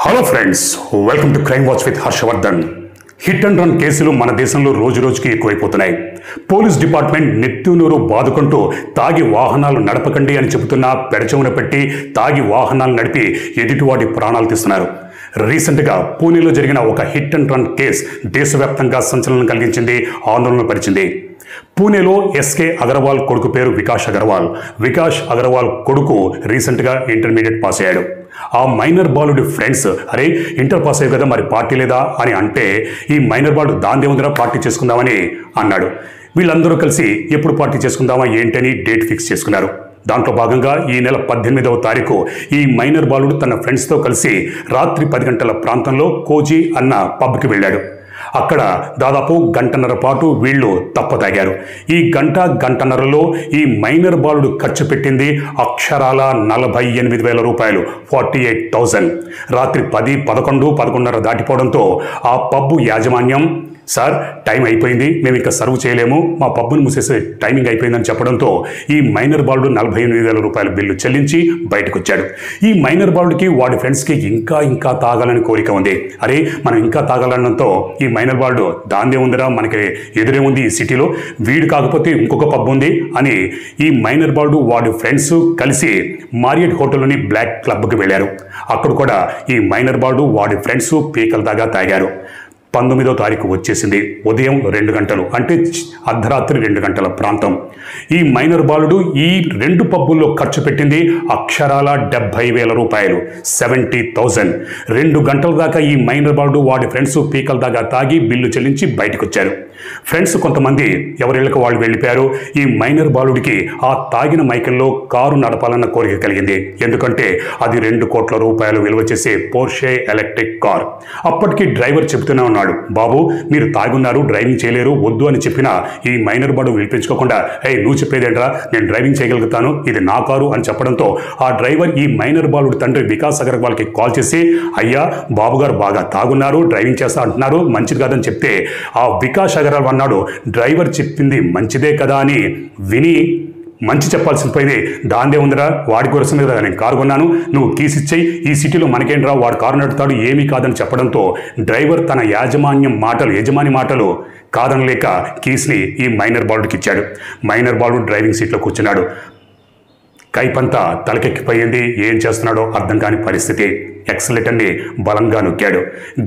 Hello friends, welcome to crime watch with Harshavardhan. Hit and run కేసులు మన దేశంలో రోజు రోజుకి ఎక్కువైపోతున్నాయి. పోలీస్ డిపార్ట్మెంట్ నెత్తునూరు బాదుకుంటూ తాగి వాహనాలు నడపకండి అని చెబుతున్న పెడచెవున పెట్టి తాగి వాహనాలు నడిపి ఎదుటివాడి ప్రాణాలు తీస్తున్నారు. రీసెంట్గా పూణేలో జరిగిన ఒక హిట్ అండ్ రన్ కేసు దేశవ్యాప్తంగా సంచలనం కలిగించింది, ఆందోళన పరిచింది. పూణేలో ఎస్కే అగర్వాల్ కొడుకు పేరు వికాస్ అగర్వాల్. వికాస్ అగర్వాల్ కొడుకు రీసెంట్గా ఇంటర్మీడియట్ పాస్ అయ్యాడు. ఆ మైనర్ బాలుడి ఫ్రెండ్స్, అరే ఇంటర్ పాస్ అయ్యావు కదా, మరి పార్టీ లేదా అని అంటే, ఈ మైనర్ బాలుడు దాని ముందర పార్టీ చేసుకుందామని అన్నాడు. వీళ్ళందరూ కలిసి ఎప్పుడు పార్టీ చేసుకుందామా ఏంటని డేట్ ఫిక్స్ చేసుకున్నారు. దాంట్లో భాగంగా ఈ నెల 18వ తారీఖు ఈ మైనర్ బాలుడు తన ఫ్రెండ్స్తో కలిసి రాత్రి 10 గంటల ప్రాంతంలో కోజీ అన్న పబ్కి వెళ్ళాడు. అక్కడ దాదాపు గంటన్నర పాటు వీళ్ళు తప్పతాగారు. ఈ గంటన్నరలో ఈ మైనర్ బాలుడు ఖర్చు పెట్టింది అక్షరాల 48,000 రూపాయలు, 48,000. రాత్రి 10, 11, 11:30 దాటిపోవడంతో ఆ పబ్బు యాజమాన్యం, సార్ టైం అయిపోయింది, మేము ఇంకా సర్వ్ చేయలేము, మా పబ్బును మూసేసే టైమింగ్ అయిపోయిందని చెప్పడంతో ఈ మైనర్ బాలుడు 48,000 రూపాయల బిల్లు చెల్లించి బయటకు వచ్చాడు. ఈ మైనర్ బాలుడికి వాడి ఫ్రెండ్స్కి ఇంకా తాగాలని కోరిక ఉంది. అరే మనం ఇంకా తాగాలన్నంతో ఈ మైనర్ బాలుడు దాందే ఉందిరా, మనకి ఎదురే ఉంది ఈ సిటీలో, వీడు కాకపోతే ఇంకొక పబ్ ఉంది అని ఈ మైనర్ బాలుడు వాడి ఫ్రెండ్స్ కలిసి మారియట్ హోటల్లోని బ్లాక్ క్లబ్కి వెళ్ళారు. అక్కడ కూడా ఈ మైనర్ బాలుడు వాడి ఫ్రెండ్స్ పీకల దాకా తాగారు. 19వ తారీఖు వచ్చేసింది. ఉదయం 2 గంటలు, అంటే అర్ధరాత్రి 2 గంటల ప్రాంతం. ఈ మైనర్ బాలుడు ఈ 2 పబ్బుల్లో ఖర్చు పెట్టింది అక్షరాల 70,000 రూపాయలు, 70,000. 2 గంటల దాకా ఈ మైనర్ బాలుడు వాడి ఫ్రెండ్స్ పీకల దాకా తాగి బిల్లు చెల్లించి బయటకు వచ్చారు. ఫ్రెండ్స్ కొంతమంది ఎవరిళ్ళకి వాళ్ళు వెళ్ళిపోయారు. ఈ మైనర్ బాలుడికి ఆ తాగిన మైకల్లో కారు నడపాలన్న కోరిక కలిగింది. ఎందుకంటే అది 2 కోట్ల రూపాయలు విలువ చేసే పోర్షే ఎలక్ట్రిక్ కార్. అప్పటికి డ్రైవర్ చెబుతూనే ఉన్నాడు, బాబు మీరు తాగున్నారు, డ్రైవింగ్ చేయలేరు, వద్దు అని చెప్పినా ఈ మైనర్ బాలుడు వినిపించుకోకుండా, నువ్వు చెప్పేదేంట్రా, నేను డ్రైవింగ్ చేయగలుగుతాను, ఇది నా కారు అని చెప్పడంతో ఆ డ్రైవర్ ఈ మైనర్ బాలుడు తండ్రి వికాస్ అగర్వాల్కి కాల్ చేసి, అయ్యా బాబుగారు బాగా తాగున్నారు, డ్రైవింగ్ చేస్తా అంటున్నారు, మంచిది కాదని చెప్తే ఆ వికాస్ అగర్వాల్ అన్నాడు, డ్రైవర్ చెప్పింది మంచిదే కదా అని విని మంచి చెప్పాల్సిన పోయింది, దాందే ఉందిరా, వాడి కోసమే కదా నేను కారు కొన్నాను, నువ్వు కీస్ ఇచ్చేయి, ఈ సిటీలో మనకేంట్రా, వాడు కారు నడుపుతాడు, ఏమీ కాదని చెప్పడంతో డ్రైవర్ తన యజమాని మాటలు కాదనలేక కీస్ని ఈ మైనర్ బాలుడికి ఇచ్చాడు. మైనర్ బాలుడు డ్రైవింగ్ సీట్లో కూర్చున్నాడు. కైపంతా తలకెక్కిపోయింది, ఏం చేస్తున్నాడో అర్థం కాని పరిస్థితి. ఎక్సలేటర్ని బలంగా నొక్కాడు.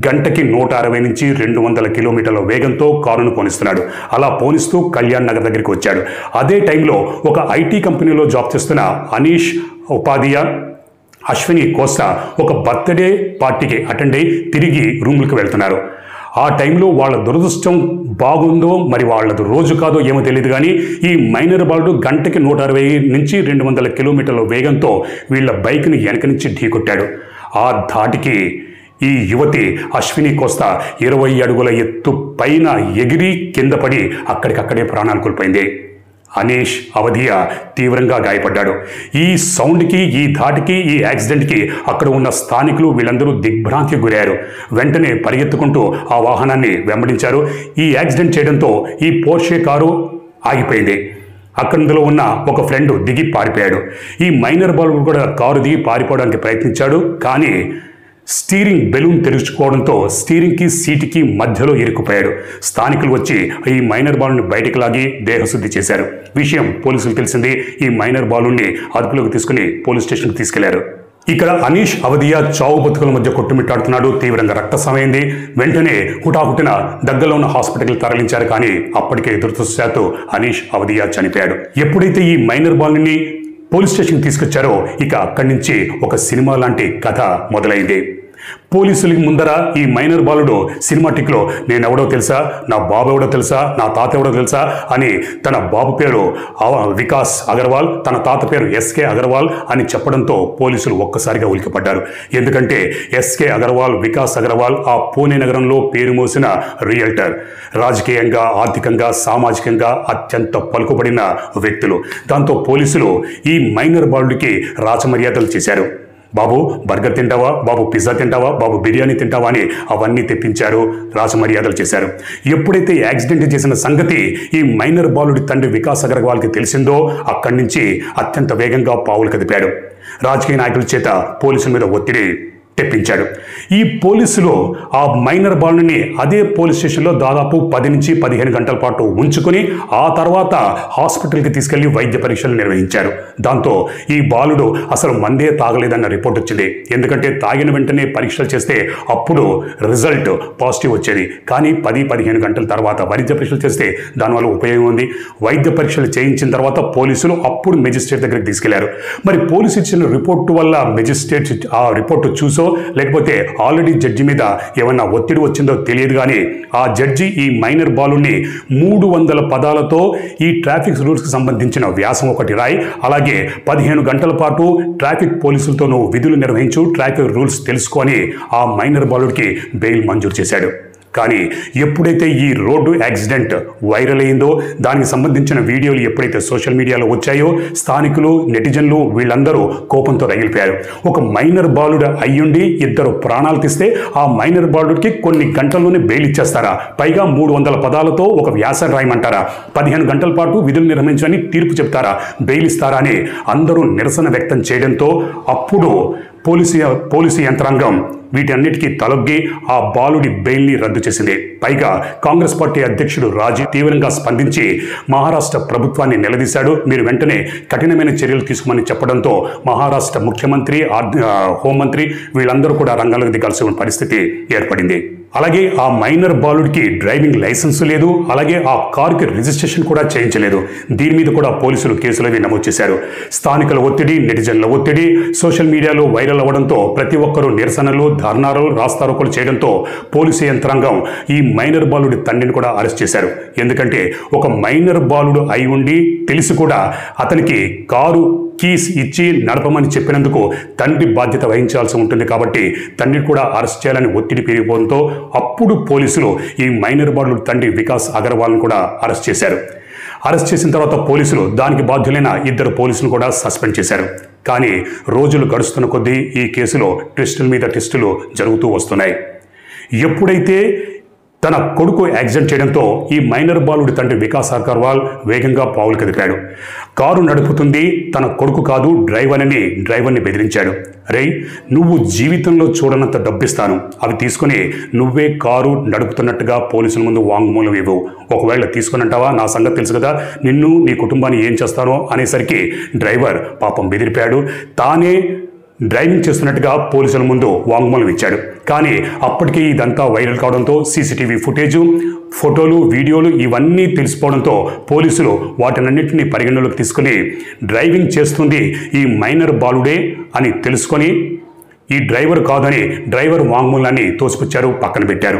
గంటకి 160 నుంచి 200 కిలోమీటర్ల వేగంతో కారును పోనిస్తున్నాడు. అలా పోనిస్తూ కళ్యాణ్ నగర్ దగ్గరికి వచ్చాడు. అదే టైంలో ఒక ఐటీ కంపెనీలో జాబ్ చేస్తున్న అనీష్ ఉపాధ్యాయ, అశ్విని కోస్టా ఒక బర్త్డే పార్టీకి అటెండ్ అయి తిరిగి రూములకు వెళ్తున్నారు. ఆ టైంలో వాళ్ళ దురదృష్టం బాగుందో మరి వాళ్ళది రోజు కాదో ఏమో తెలియదు, కానీ ఈ మైనర్ బాలుడు గంటకి 160 నుంచి 200 కిలోమీటర్ల వేగంతో వీళ్ళ బైక్ని వెనక నుంచి ఢీకొట్టాడు. ఆ ధాటికి ఈ యువతి అశ్విని కోస్తా 20 అడుగుల ఎత్తు పైన ఎగిరి కింద పడి అక్కడికక్కడే ప్రాణాలు కోల్పోయింది. అనీష్ అవధియా తీవ్రంగా గాయపడ్డాడు. ఈ సౌండ్కి, ఈ ధాటికి, ఈ యాక్సిడెంట్కి అక్కడ ఉన్న స్థానికులు వీళ్ళందరూ దిగ్భ్రాంతికి గురయ్యారు. వెంటనే పరిగెత్తుకుంటూ ఆ వాహనాన్ని వెంబడించారు. ఈ యాక్సిడెంట్ చేయడంతో ఈ పోర్షే కారు ఆగిపోయింది. అక్కడిలో ఉన్న ఒక ఫ్రెండ్ దిగి పారిపోయాడు. ఈ మైనర్ బాలుడు కూడా కారు దిగి పారిపోవడానికి ప్రయత్నించాడు, కానీ స్టీరింగ్ బెలూన్ తెరుచుకోవడంతో స్టీరింగ్కి సీటుకి మధ్యలో ఇరుక్కుపోయాడు. స్థానికులు వచ్చి ఈ మైనర్ బాలుని బయటకు లాగి దేహశుద్ధి చేశారు. విషయం పోలీసులు తెలిసింది. ఈ మైనర్ బాలుని అదుపులోకి తీసుకుని పోలీస్ స్టేషన్కి తీసుకెళ్లారు. ఇక్కడ అనీష్ అవధియా చావు బతుకుల మధ్య కొట్టుమిట్టాడుతున్నాడు. తీవ్రంగా రక్తస్రావమైంది. వెంటనే హుటాహుటిన దగ్గరలో ఉన్న హాస్పిటల్కి తరలించారు, కానీ అప్పటికే దురదృష్టవశాత్తు అనీష్ అవధియా చనిపోయాడు. ఎప్పుడైతే ఈ మైనర్ బాలుని పోలీస్ స్టేషన్కి తీసుకొచ్చారో ఇక అక్కడి నుంచి ఒక సినిమా లాంటి కథ మొదలైంది. పోలీసులకి ముందర ఈ మైనర్ బాలుడు సినిమాటిక్లో నేనెవడో తెలుసా, నా బాబు ఎవడో తెలుసా, నా తాత ఎవడో తెలుసా అని తన బాబు పేరు వికాస్ అగర్వాల్, తన తాత పేరు ఎస్కే అగర్వాల్ అని చెప్పడంతో పోలీసులు ఒక్కసారిగా ఉలికిపడ్డారు. ఎందుకంటే ఎస్కే అగర్వాల్, వికాస్ అగర్వాల్ ఆ పూణే నగరంలో పేరు మోసిన రియల్టర్, రాజకీయంగా, ఆర్థికంగా, సామాజికంగా అత్యంత పలుకుబడిన వ్యక్తులు. దాంతో పోలీసులు ఈ మైనర్ బాలుడికి రాచమర్యాదలు చేశారు. బాబు బర్గర్ తింటావా, బాబు పిజ్జా తింటావా, బాబు బిర్యానీ తింటావా అని అవన్నీ తెప్పించారు, రాజమర్యాదలు చేశారు. ఎప్పుడైతే యాక్సిడెంట్ చేసిన సంగతి ఈ మైనర్ బాలుడి తండ్రి వికాస్ అగర్వాల్కి తెలిసిందో అక్కడి నుంచి అత్యంత వేగంగా పావులు కదిపాడు. రాజకీయ నాయకుల చేత పోలీసుల మీద ఒత్తిడి తెప్పించాడు. ఈ పోలీసులు ఆ మైనర్ బాలుని అదే పోలీస్ స్టేషన్లో దాదాపు 10 నుంచి 15 గంటల పాటు ఉంచుకొని ఆ తర్వాత హాస్పిటల్కి తీసుకెళ్లి వైద్య పరీక్షలు నిర్వహించారు. దాంతో ఈ బాలుడు అసలు మందే తాగలేదన్న రిపోర్ట్ వచ్చింది. ఎందుకంటే తాగిన వెంటనే పరీక్షలు చేస్తే అప్పుడు రిజల్ట్ పాజిటివ్ వచ్చేది. కానీ 10-15 గంటల తర్వాత వైద్య పరీక్షలు చేస్తే దానివల్ల ఉపయోగం ఉంది. వైద్య పరీక్షలు చేయించిన తర్వాత పోలీసులు అప్పుడు మెజిస్ట్రేట్ దగ్గరికి తీసుకెళ్లారు. మరి పోలీసు ఇచ్చిన రిపోర్టు వల్ల మెజిస్ట్రేట్ ఆ రిపోర్టు చూసో లేకపోతే ఆల్రెడీ జడ్జి మీద ఏమన్నా ఒత్తిడి వచ్చిందో తెలియదు. కానీ ఆ జడ్జి ఈ మైనర్ బాలుని 300 పదాలతో ఈ ట్రాఫిక్ రూల్స్కి సంబంధించిన వ్యాసం ఒకటి రాయి, అలాగే 15 గంటల పాటు ట్రాఫిక్ పోలీసులతో నువ్వు విధులు నిర్వహించు, ట్రాఫిక్ రూల్స్ తెలుసుకొని ఆ మైనర్ బాలుడికి బెయిల్ మంజూరు చేశాడు. కానీ ఎప్పుడైతే ఈ రోడ్డు యాక్సిడెంట్ వైరల్ అయిందో, దానికి సంబంధించిన వీడియోలు ఎప్పుడైతే సోషల్ మీడియాలో వచ్చాయో స్థానికులు, నెటిజన్లు వీళ్ళందరూ కోపంతో రగిలిపోయారు. ఒక మైనర్ బాలుడు అయ్యుండి 2 ప్రాణాలు తీస్తే ఆ మైనర్ బాలుడికి కొన్ని గంటల్లోనే బెయిల్ ఇచ్చేస్తారా? పైగా 300 పదాలతో ఒక వ్యాసం రాయమంటారా? 15 గంటల పాటు విధులు నిర్వహించని తీర్పు చెప్తారా? బెయిల్ ఇస్తారా అని అందరూ నిరసన వ్యక్తం చేయడంతో అప్పుడు పోలీసు యంత్రాంగం వీటన్నిటికీ తలొగ్గి ఆ బాలుడి బెయిల్ని రద్దు చేసింది. పైగా కాంగ్రెస్ పార్టీ అధ్యక్షుడు రాజీ తీవ్రంగా స్పందించి మహారాష్ట్ర ప్రభుత్వాన్ని నిలదీశాడు. మీరు వెంటనే కఠినమైన చర్యలు తీసుకోమని చెప్పడంతో మహారాష్ట్ర ముఖ్యమంత్రి, హోంమంత్రి వీళ్ళందరూ కూడా రంగంలోకి దిగాల్సిన పరిస్థితి ఏర్పడింది. అలాగే ఆ మైనర్ బాలుడికి డ్రైవింగ్ లైసెన్స్ లేదు, అలాగే ఆ కారుకి రిజిస్ట్రేషన్ కూడా చేయించలేదు. దీని మీద కూడా పోలీసులు కేసులు నమోదు చేశారు. స్థానికుల ఒత్తిడి, నెటిజన్ల ఒత్తిడి సోషల్ మీడియాలో వైరల్ అవ్వడంతో ప్రతి ఒక్కరూ నిరసనలు, ధర్నాలు, రాస్తారోకోలు చేయడంతో పోలీసు యంత్రాంగం ఈ మైనర్ బాలుడి తండ్రిని కూడా అరెస్ట్ చేశారు. ఎందుకంటే ఒక మైనర్ బాలుడు అయి ఉండి తెలిసి కూడా అతనికి కారు కీస్ ఇచ్చి నడపమని చెప్పినందుకు తండ్రి బాధ్యత వహించాల్సి ఉంటుంది. కాబట్టి తండ్రిని కూడా అరెస్ట్ చేయాలని ఒత్తిడి పెరిగిపోవడంతో అప్పుడు పోలీసులు ఈ మైనర్ బాలుడి తండ్రి వికాస్ అగర్వాల్ను కూడా అరెస్ట్ చేశారు. అరెస్ట్ చేసిన తర్వాత పోలీసులు దానికి బాధ్యులైన 2 పోలీసులు కూడా సస్పెండ్ చేశారు. కానీ రోజులు గడుస్తున్న కొద్దీ ఈ కేసులో ట్విస్టుల మీద ట్విస్టులు జరుగుతూ వస్తున్నాయి. ఎప్పుడైతే తన కొడుకు యాక్సిడెంట్ చేయడంతో ఈ మైనర్ బాలుడి తండ్రి వికాస్ అగర్వాల్ వేగంగా పావులు కదిపాడు. కారు నడుపుతుంది తన కొడుకు కాదు డ్రైవర్ అని డ్రైవర్ని బెదిరించాడు. రే, నువ్వు జీవితంలో చూడనంత డబ్బిస్తాను, అవి తీసుకుని నువ్వే కారు నడుపుతున్నట్టుగా పోలీసుల ముందు వాంగ్మూలం ఇవ్వు. ఒకవేళ తీసుకునంటావా, నా సంగతి తెలుసు కదా, నిన్ను నీ కుటుంబాన్ని ఏం చేస్తానో అనేసరికి డ్రైవర్ పాపం బెదిరిపాడు. తానే డ్రైవింగ్ చేస్తున్నట్టుగా పోలీసుల ముందు వాంగ్మూలం ఇచ్చాడు. కానీ అప్పటికే ఇదంతా వైరల్ కావడంతో సీసీటీవీ ఫుటేజు, ఫోటోలు, వీడియోలు ఇవన్నీ తెలిసిపోవడంతో పోలీసులు వాటినన్నింటినీ పరిగణలోకి తీసుకుని డ్రైవింగ్ చేస్తుంది ఈ మైనర్ బాలుడే అని తెలుసుకొని ఈ డ్రైవర్ కాదని డ్రైవర్ వాంగ్మూలాన్ని తోసిపుచ్చారు, పక్కన పెట్టారు.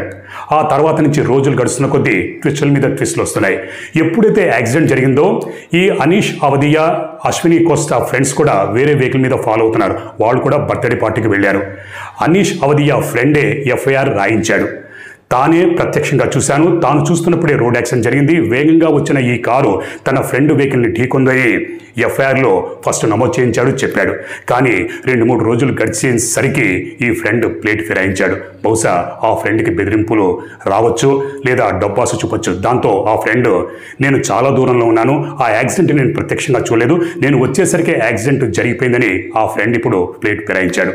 ఆ తర్వాత నుంచి రోజులు గడుస్తున్న కొద్దీ ట్విస్టుల మీద ట్విస్టులు వస్తున్నాయి. ఎప్పుడైతే యాక్సిడెంట్ జరిగిందో ఈ అనీష్ అవధియా, అశ్విని కోస్టా ఫ్రెండ్స్ కూడా వేరే వెహికల్ మీద ఫాలో అవుతున్నారు. వాళ్ళు కూడా బర్త్డే పార్టీకి వెళ్ళారు. అనీష్ అవధియా ఫ్రెండే ఎఫ్ఐఆర్ రాయించాడు. తానే ప్రత్యక్షంగా చూశాను, తాను చూస్తున్నప్పుడే రోడ్ యాక్సిడెంట్ జరిగింది, వేగంగా వచ్చిన ఈ కారు తన ఫ్రెండ్ వెహికల్ని ఢీకొందని ఎఫ్ఐఆర్లో ఫస్ట్ నమోదు చేయించాడు, చెప్పాడు. కానీ 2-3 రోజులు గడిచేసరికి ఈ ఫ్రెండ్ ప్లేట్ ఫిరాయించాడు. బహుశా ఆ ఫ్రెండ్కి బెదిరింపులు రావచ్చు, లేదా డబ్బాసు చూపొచ్చు. దాంతో ఆ ఫ్రెండ్, నేను చాలా దూరంలో ఉన్నాను, ఆ యాక్సిడెంట్ నేను ప్రత్యక్షంగా చూడలేదు, నేను వచ్చేసరికి యాక్సిడెంట్ జరిగిపోయిందని ఆ ఫ్రెండ్ ఇప్పుడు ప్లేట్ ఫిరాయించాడు.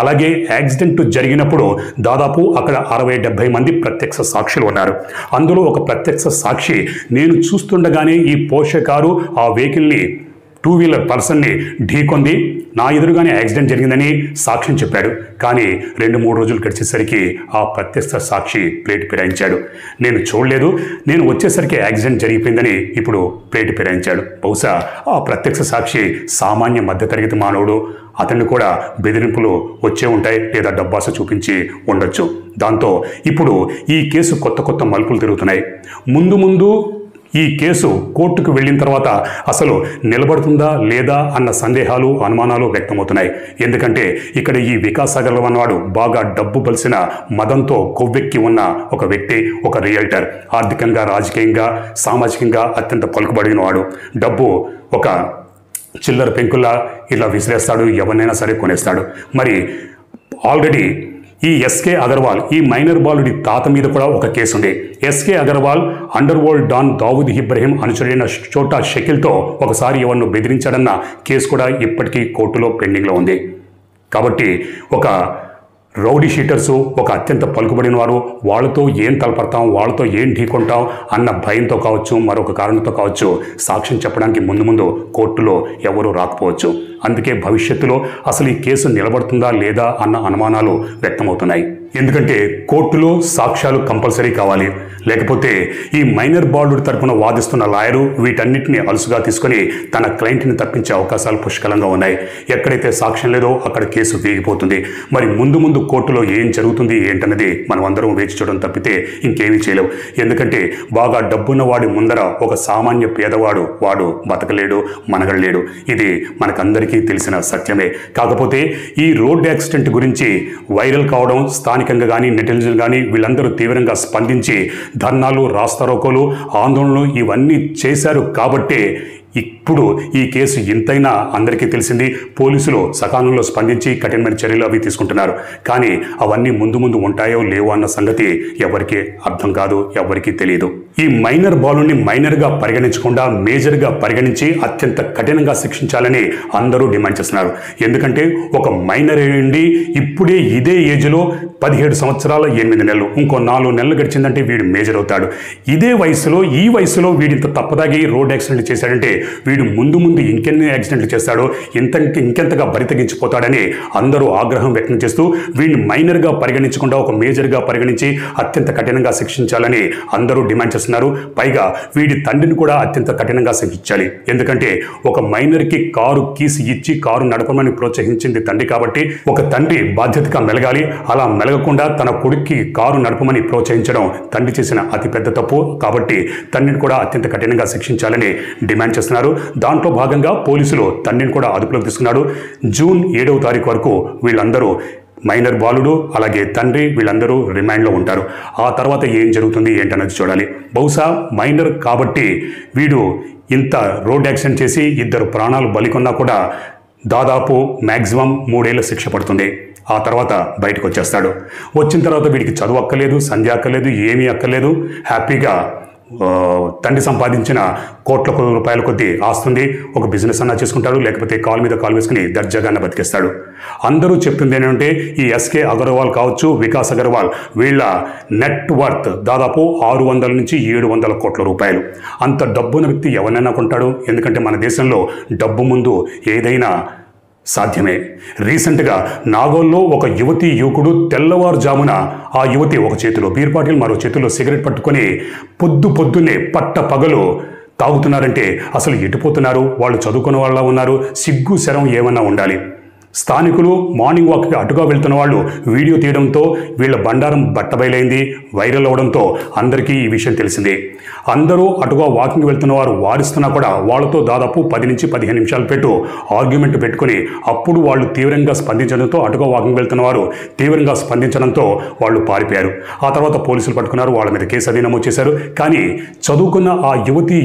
అలాగే యాక్సిడెంట్ జరిగినప్పుడు దాదాపు అక్కడ 60-70 మంది ప్రత్యక్ష సాక్షులు ఉన్నారు. అందులో ఒక ప్రత్యక్ష సాక్షి, నేను చూస్తుండగానే ఈ పోర్షే కారు ఆ వెహికల్ని 2 వీలర్ పర్సన్ని ఢీకొంది, నా ఎదురుగానే యాక్సిడెంట్ జరిగిందని సాక్ష్యం చెప్పాడు. కానీ 2-3 రోజులు గడిచేసరికి ఆ ప్రత్యక్ష సాక్షి ప్లేట్ ఫిరాయించాడు. నేను చూడలేదు, నేను వచ్చేసరికి యాక్సిడెంట్ జరిగిపోయిందని ఇప్పుడు ప్లేట్ ఫిరాయించాడు. బహుశా ఆ ప్రత్యక్ష సాక్షి సామాన్య మధ్యతరగతి మానవుడు, అతన్ని కూడా బెదిరింపులు వచ్చే ఉంటాయి, లేదా డబ్బాస చూపించి ఉండొచ్చు. దాంతో ఇప్పుడు ఈ కేసు కొత్త మలుపులు తిరుగుతున్నాయి. ముందు ఈ కేసు కోర్టుకు వెళ్ళిన తర్వాత అసలు నిలబడుతుందా లేదా అన్న సందేహాలు, అనుమానాలు వ్యక్తమవుతున్నాయి. ఎందుకంటే ఇక్కడ ఈ వికాస్ అగర్వాల్ అన్నవాడు బాగా డబ్బు బలిసిన మదంతో కొవ్వెక్కి ఉన్న ఒక వ్యక్తి, ఒక రియల్టర్. ఆర్థికంగా, రాజకీయంగా, సామాజికంగా అత్యంత పలుకుబడిన వాడు. డబ్బు ఒక చిల్లర పెంకుల్లా ఇలా విసిరేస్తాడు, ఎవరినైనా సరే కొనేస్తాడు. మరి ఆల్రెడీ ఈ ఎస్కే అగర్వాల్, ఈ మైనర్ బాలుడి తాత మీద కూడా ఒక కేసు ఉంది. SK Agarwal underworld don Dawood Ibrahim అనుచరుడైన చోటా షకీల్తో ఒకసారి ఎవరిను బెదిరించాడన్న కేసు కూడా ఇప్పటికీ కోర్టులో పెండింగ్లో ఉంది. కాబట్టి ఒక రౌడీ షీటర్సు ఒక అత్యంత పలుకుబడిన వారు, వాళ్ళతో ఏం తలపడతాం, వాళ్ళతో ఏం ఢీకొంటాం అన్న భయంతో కావచ్చు, మరొక కారణంతో కావచ్చు, సాక్ష్యం చెప్పడానికి ముందు కోర్టులో ఎవరూ రాకపోవచ్చు. అందుకే భవిష్యత్తులో అసలు ఈ కేసు నిలబడుతుందా లేదా అన్న అనుమానాలు వ్యక్తమవుతున్నాయి. ఎందుకంటే కోర్టులో సాక్ష్యాలు కంపల్సరీ కావాలి. లేకపోతే ఈ మైనర్ బాలుడి తరపున వాదిస్తున్న లాయరు వీటన్నిటిని అలుసుగా తీసుకొని తన క్లయింట్ని తప్పించే అవకాశాలు పుష్కలంగా ఉన్నాయి. ఎక్కడైతే సాక్ష్యం లేదో అక్కడ కేసు వీగిపోతుంది. మరి ముందు కోర్టులో ఏం జరుగుతుంది ఏంటన్నది మనం అందరం వేచి చూడడం తప్పితే ఇంకేమీ చేయలేవు. ఎందుకంటే బాగా డబ్బున్న వాడి ముందర ఒక సామాన్య పేదవాడు వాడు బతకలేడు, మనగలేడు. ఇది మనకందరికీ తెలిసిన సత్యమే. కాకపోతే ఈ రోడ్ యాక్సిడెంట్ గురించి వైరల్ కావడం, స్థానికంగా కానీ నెటిజన్లు కానీ వీళ్ళందరూ తీవ్రంగా స్పందించి ధర్నాలు, రాస్తారోకోలు, ఆందోళనలు ఇవన్నీ చేశారు కాబట్టే ఇప్పుడు ఈ కేసు ఇంతైనా అందరికీ తెలిసింది. పోలీసులు సకాలంలో స్పందించి కఠినమైన చర్యలు అవి తీసుకుంటున్నారు. కానీ అవన్నీ ముందు ఉంటాయో లేవో అన్న సంగతి ఎవరికీ అర్థం కాదు, ఎవరికీ తెలియదు. ఈ మైనర్ బాలుని మైనర్గా పరిగణించకుండా మేజర్గా పరిగణించి అత్యంత కఠినంగా శిక్షించాలని అందరూ డిమాండ్ చేస్తున్నారు. ఎందుకంటే ఒక మైనర్ ఏంటి ఇప్పుడే ఇదే ఏజ్లో 17 సంవత్సరాల 8 నెలలు, ఇంకో 4 నెలలు గడిచిందంటే వీడు మేజర్ అవుతాడు. ఇదే వయసులో ఈ వయసులో వీడింత తప్పదాగి రోడ్ యాక్సిడెంట్ చేశాడంటే వీడు ముందు ఇంకెన్ని యాక్సిడెంట్లు చేస్తాడో, ఇంకెంతగా బరితగించిపోతాడని అందరూ ఆగ్రహం వ్యక్తం చేస్తూ వీడిని మైనర్గా పరిగణించకుండా ఒక మేజర్గా పరిగణించి అత్యంత కఠినంగా శిక్షించాలని అందరూ డిమాండ్ చేస్తున్నారు. పైగా వీడి తండ్రిని కూడా అత్యంత కఠినంగా శిక్షించాలి. ఎందుకంటే ఒక మైనర్కి కారు కీసి ఇచ్చి కారు నడపమని ప్రోత్సహించింది తండ్రి కాబట్టి ఒక తండ్రి బాధ్యతగా మెలగాలి. అలా మెలగకుండా తన కొడుక్కి కారు నడపమని ప్రోత్సహించడం తండ్రి చేసిన అతిపెద్ద తప్పు. కాబట్టి తండ్రిని కూడా అత్యంత కఠినంగా శిక్షించాలని డిమాండ్ చేస్తున్నారు. దాంట్లో భాగంగా పోలీసులు తండ్రిని కూడా అదుపులోకి తీసుకున్నారు. జూన్ 7వ తారీఖు వరకు వీళ్ళందరూ మైనర్ బాలుడు అలాగే తండ్రి వీళ్ళందరూ రిమాండ్లో ఉంటారు. ఆ తర్వాత ఏం జరుగుతుంది ఏంటన్నది చూడాలి. బహుశా మైనర్ కాబట్టి వీడు ఇంత రోడ్ యాక్సిడెంట్ చేసి 2 ప్రాణాలు బలికొన్నా కూడా దాదాపు మ్యాక్సిమం 3 ఏళ్ల శిక్ష పడుతుంది. ఆ తర్వాత బయటకు వచ్చేస్తాడు. వచ్చిన తర్వాత వీడికి చదువు అక్కర్లేదు, సంధ్య అక్కర్లేదు, ఏమీ అక్కర్లేదు. హ్యాపీగా తండ్రి సంపాదించిన కోట్ల రూపాయల కొద్దీ ఆస్తుంది. ఒక బిజినెస్ అన్నా చేసుకుంటాడు, లేకపోతే కాలు మీద కాలు వేసుకుని దర్జాగా బతికేస్తాడు. అందరూ చెప్తుంది ఏంటంటే ఈ ఎస్కే అగర్వాల్ కావచ్చు, వికాస్ అగర్వాల్ వీళ్ళ నెట్ వర్త్ దాదాపు 600 నుంచి 700 కోట్ల రూపాయలు. అంత డబ్బున్న వ్యక్తి ఎవరినైనా కొంటాడు. ఎందుకంటే మన దేశంలో డబ్బు ముందు ఏదైనా సాధ్యమే. రీసెంట్గా నాగోల్లో ఒక యువకుడు తెల్లవారుజామున ఆ యువతి ఒక చేతిలో బీర్ బాటిల్ మరో చేతిలో సిగరెట్ పట్టుకొని పొద్దున్నే పట్ట పగలు తాగుతున్నారంటే అసలు ఎటుపోతున్నారు? వాళ్ళు చదువుకున్న వాళ్ళ ఉన్నారు. సిగ్గు శరం ఏమన్నా ఉండాలి. స్థానికులు మార్నింగ్ వాక్కి అటుగా వెళ్తున్న వాళ్ళు వీడియో తీయడంతో వీళ్ళ బండారం బట్టబయలైంది. వైరల్ అవడంతో అందరికీ ఈ విషయం తెలిసింది. అందరూ అటుగా వాకింగ్ వెళ్తున్న వారు వారిస్తున్నా కూడా వాళ్ళతో దాదాపు 10 నుంచి 15 నిమిషాల ఆర్గ్యుమెంట్ పెట్టుకుని అప్పుడు వాళ్ళు తీవ్రంగా స్పందించడంతో అటుగా వాకింగ్ వెళ్తున్న వారు తీవ్రంగా స్పందించడంతో వాళ్ళు పారిపోయారు. ఆ తర్వాత పోలీసులు పట్టుకున్నారు. వాళ్ళ మీద కేసు అది నమోదు చేశారు. కానీ చదువుకున్న ఆ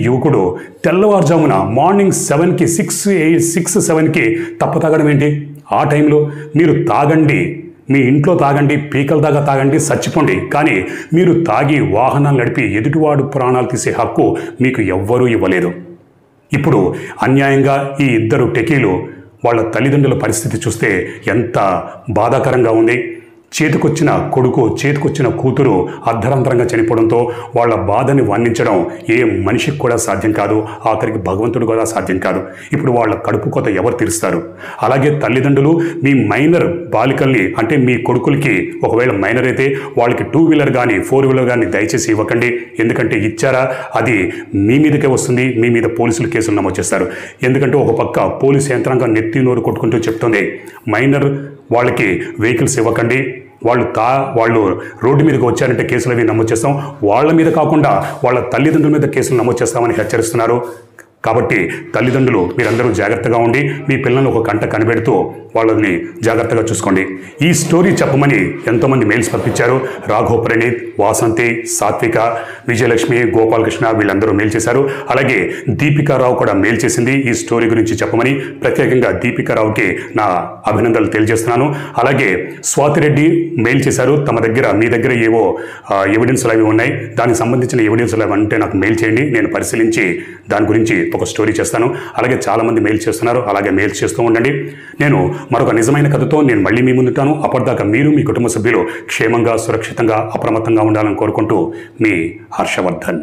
యువకుడు తెల్లవారుజామున మార్నింగ్ 7కి 6, 7కి తాగడం ఏంటి? ఆ టైంలో మీరు తాగండి, మీ ఇంట్లో తాగండి, పీకల దాకా తాగండి, చచ్చిపోండి. కానీ మీరు తాగి వాహనాలు నడిపి ఎదుటివాడు ప్రాణాలు తీసే హక్కు మీకు ఎవ్వరూ ఇవ్వలేదు. ఇప్పుడు అన్యాయంగా ఈ 2 టెకీలు వాళ్ళ తల్లిదండ్రుల పరిస్థితి చూస్తే ఎంత బాధాకరంగా ఉంది. చేతికొచ్చిన కొడుకు, చేతికొచ్చిన కూతురు అర్ధరంతరంగా చనిపోవడంతో వాళ్ళ బాధని వర్ణించడం ఏ మనిషికి కూడా సాధ్యం కాదు. ఆఖరికి భగవంతుడు కూడా సాధ్యం కాదు. ఇప్పుడు వాళ్ళ కడుపు కోత ఎవరు తీరుస్తారు? అలాగే తల్లిదండ్రులు మీ మైనర్ బాలికల్ని అంటే మీ కొడుకులకి ఒకవేళ మైనర్ అయితే వాళ్ళకి 2 వీలర్ కానీ 4 వీలర్ కానీ దయచేసి ఇవ్వకండి. ఎందుకంటే ఇచ్చారా అది మీ మీదకే వస్తుంది. మీ మీద పోలీసులు కేసులు నమోదు చేస్తారు. ఎందుకంటే ఒక పక్క పోలీసు యంత్రాంగం నెత్తి నోరు కొట్టుకుంటూ చెప్తుంది మైనర్ వాళ్ళకి వెహికల్స్ ఇవ్వకండి, వాళ్ళు రోడ్డు మీదకి వచ్చారంటే కేసులు అవి నమోదు చేస్తాం, వాళ్ళ మీద కాకుండా వాళ్ళ తల్లిదండ్రుల మీద కేసులు నమోదు చేస్తామని హెచ్చరిస్తున్నారు. కాబట్టి తల్లిదండ్రులు మీరందరూ జాగ్రత్తగా ఉండి మీ పిల్లలను ఒక కంట కనిపెడుతూ వాళ్ళని జాగ్రత్తగా చూసుకోండి. ఈ స్టోరీ చెప్పమని ఎంతోమంది మెయిల్స్ పంపించారు. రాఘవ్ ప్రణీత్, వాసంతి, సాత్విక, విజయలక్ష్మి, గోపాలకృష్ణ వీళ్ళందరూ మెయిల్ చేశారు. అలాగే దీపికారావు కూడా మెయిల్ చేసింది ఈ స్టోరీ గురించి చెప్పమని. ప్రత్యేకంగా దీపికారావుకి నా అభినందనలు తెలియజేస్తున్నాను. అలాగే స్వాతిరెడ్డి మెయిల్ చేశారు. మీ దగ్గర ఏవో ఎవిడెన్స్లు అవి ఉన్నాయి, దానికి సంబంధించిన ఎవిడెన్స్లు అవి అంటే నాకు మెయిల్ చేయండి, నేను పరిశీలించి దాని గురించి ఒక స్టోరీ చేస్తాను. అలాగే చాలామంది మెయిల్ చేస్తున్నారు, అలాగే మెయిల్ చేస్తూ ఉండండి. నేను మరొక నిజమైన కథతో నేను మళ్ళీ మీ ముందుంటాను. అప్పటిదాకా మీరు మీ కుటుంబ సభ్యులు క్షేమంగా, సురక్షితంగా, అప్రమత్తంగా ఉండాలని కోరుకుంటూ మీ హర్షవర్ధన్.